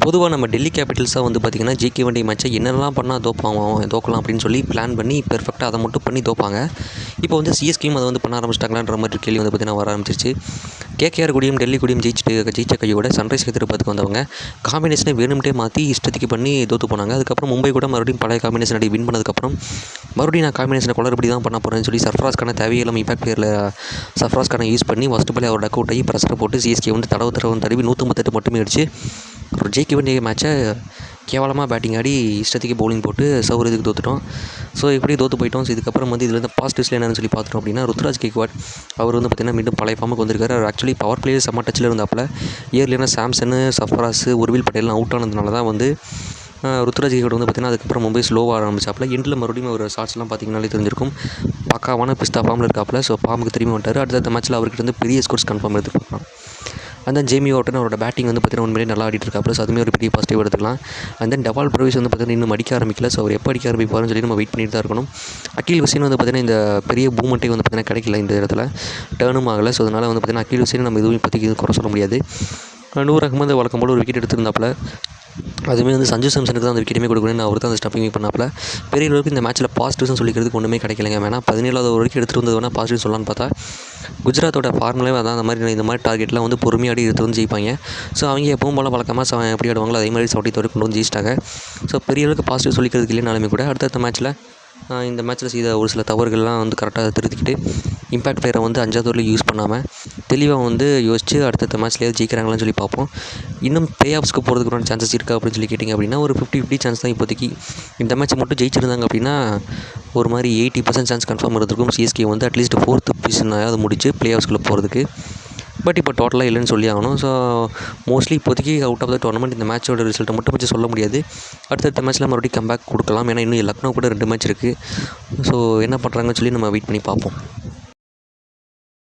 பொதுவாக நம்ம டெல்லி கேபிட்டல்ஸாக வந்து பார்த்திங்கன்னா ஜெயிக்க வேண்டிய மேட்சை என்னெல்லாம் பண்ணால் தோக்கலாம் அப்படின்னு சொல்லி பிளான் பண்ணி பெர்ஃபெக்டாக அதை மட்டும் பண்ணி தோப்பாங்க. இப்போ வந்து சிஎஸ்கேயும் அதை வந்து பண்ண ஆரம்பிச்சிட்டாங்களான்ற மாதிரி கேள்வி வந்து பார்த்திங்கன்னா வர ஆரம்பிச்சிருச்சு. கேகேஆர் கூடியும் டெல்லி கூடியும் ஜெயிச்ச கையோட சன்ரைஸ் ஹைதராபாத்துக்கு வந்தவங்க காம்பினேஷனை வேணும்ட்டே மாற்றி இஷ்டத்துக்கு பண்ணி தோற்று போனாங்க. அதுக்கப்புறம் மும்பை கூட மறுபடியும் பழைய காம்பினேஷன் அடி வின் பண்ணதுக்கப்புறம் மறுபடியும் நான் காம்பினேஷனை குளறுபடி தான் பண்ண போகிறேன்னு சொல்லி சர்ஃப்ராஸ்க்கான தேவையில்லாமல் இம்பாக்ட் பிளேயரில் சர்ஃப்ராஸ்க்கான யூஸ் பண்ணி ஃபஸ்ட்டு பால் அவர் டக் அவுட் ஆகி ப்ரெஷரை போட்டு சிஎஸ்கே வந்து தடவி 138 மட்டுமே அடிச்சு ஒரு ஜெயிக்க வேண்டிய மேட்சை கேவலமாக பேட்டிங் ஆடி இஷ்டத்துக்கு பவுலிங் போட்டு சௌரியத்துக்கு தோற்றுட்டோம். ஸோ இப்படி தோற்று போயிட்டோம். ஸோ இதுக்கப்புறம் வந்து இதில் பாசிட்டிவ்ஸில் என்னென்னு சொல்லி பார்த்துட்டோம் அப்படின்னா ருத்ராஜ் கேக்வாட் அவர் வந்து பார்த்திங்கன்னா மீண்டும் பழைய ஃபார்முக்கு வந்திருக்காரு. அவர் ஆக்சுவலி பவர் பிளேயர் செம்ம டச்சில் இருந்தாப்பில் இயர்லியான சாம்சனு சர்ஃப்ராஸ் உர்வில் பட்டேல்லாம் அவுட் ஆனதுனால தான் வந்து ருத்ராஜ் கேக்வாட் வந்து பார்த்திங்கன்னா அதுக்கப்புறம் மும்பை ஸ்லோவாக ஆரம்பிச்சாப்பில் எண்டில் மறுபடியும் ஒரு ஷார்ட்ஸ்லாம் பார்த்திங்கனாலே தெரிஞ்சிருக்கும் பக்காவான பிஸ்தா ஃபார்மில் இருக்காப்பில். ஸோ ஃபார்முக்கு திரும்பி வந்துட்டார். அடுத்த மேட்ச்சில் அவர்கிட்ட வந்து பெரிய ஸ்கோர்ஸ் கன்ஃபார்ம் எடுத்துக்கலாம். அந்த ஜேமி வார்டன் அவரோட பேட்டிங் வந்து பார்த்திங்கன்னா உண்மையிலே நல்லா ஆடிட்டு இருக்காப்புல. ஸோ அதுவுமே ஒரு பெரிய பாசிட்டிவ் எடுத்துக்கலாம். அண்ட் தென் டெவால் பிரவிஸ் வந்து பார்த்திங்கன்னா இன்னும் அடிக்க ஆரம்பிக்கல. ஸோ அவர் எப்போ அடிக்க ஆரம்பிப்பாருன்னு சொல்லி நம்ம வெயிட் பண்ணிட்டு தான் இருக்கணும். அகில் ஹுசேன் வந்து பார்த்திங்கன்னா இந்த பெரிய மூமெண்ட்டே வந்து பார்த்திங்கன்னா கிடைக்கல, இந்த இடத்துல டேர்னும் ஆகலை. ஸோ அதனால் வந்து பார்த்திங்கன்னா அகில் ஹுசேன் நம்ம எதுவும் இப்போதைக்கு குறை சொல்ல முடியாது. நூர் அகமது வழக்கம் போல் ஒரு விக்கெட் எடுத்திருந்தாப்பில். அதுவுமே வந்து சஞ்சு சாம்சனுக்கு தான் அந்த விக்கெட்டுமே கொடுக்கணும்னு அவர் தான் அந்த ஸ்டம்பிங் பண்ணாப்பில். பெரிய அளவுக்கு இந்த மேட்ச்சில் பாசிட்டிவ்ஸ்னு சொல்லிக்கிறதுக்கு ஒன்றுமே கிடைக்கலைங்க. வேணால் 17வது வரைக்கும் எடுத்துகிட்டு வந்தது வேணால் பாசிட்டிவ் சொல்லலான்னு பார்த்தா குஜராத்தோட ஃபார்முலே அதான் இந்த மாதிரி டார்கெட்லாம் வந்து பொறுமையாடி எடுத்து வந்து ஜெயிப்பாங்க. ஸோ அவங்க எப்பவும் போல் வழக்கமாக எப்படி ஆடுவாங்களோ அதே மாதிரி 70 வரைக்கும் கொண்டு வந்து ஜெயிச்சிட்டாங்க. ஸோ பெரிய அளவுக்கு பாசிட்டிவ் சொல்லிக்கிறதுக்கு இல்லைனாலுமே கூட அடுத்த மேட்ச்சில் இந்த மேட்ச்சில் செய்த ஒரு சில தவறுகள்லாம் வந்து கரெக்டாக திருத்திக்கிட்டு இம்பாக்ட் பிளேயரை வந்து 5வது ஓவரில் யூஸ் பண்ணாமல் தெளிவாக வந்து யோசித்து அடுத்த மேட்ச்லேயாவது ஜெயிக்கிறாங்களான்னு சொல்லி பார்ப்போம். இன்னும் பிளே ஆஃப்ஸ்க்கு போகிறதுக்கு சான்சஸ் இருக்கா அப்படின்னு சொல்லி கேட்டிங்க அப்படின்னா ஒரு 50-50 சான்ஸ் தான் இப்போதைக்கு. இந்த மேட்ச்சை மட்டும் ஜெயிச்சிருந்தாங்க அப்படின்னா ஒரு மாதிரி 80% சான்ஸ் கன்ஃபார்ம் இருந்திருக்கும். சிஎஸ்கே வந்து அட்லீஸ்ட் 4th பொசிஷனாவது முடிச்சு பிளே ஆஃப்ஸ்குள்ளே போகிறதுக்கு. பட் இப்போ டோட்டலாக இல்லைன்னு சொல்லி ஆகணும். ஸோ மோஸ்ட்லி இப்போதைக்கு அவுட் ஆஃப் த டோர்னமெண்ட் இந்த மேட்சோட ரிசல்ட்டை மட்டும் வச்சு சொல்ல முடியாது. அடுத்த மேட்ச்சில் மறுபடியும் கம்பேக் கொடுக்கலாம். ஏன்னா இன்னும் லக்னோ கூட 2 மேட்ச் இருக்குது. ஸோ என்ன பண்ணுறாங்கன்னு சொல்லி நம்ம வெயிட் பண்ணி பார்ப்போம்.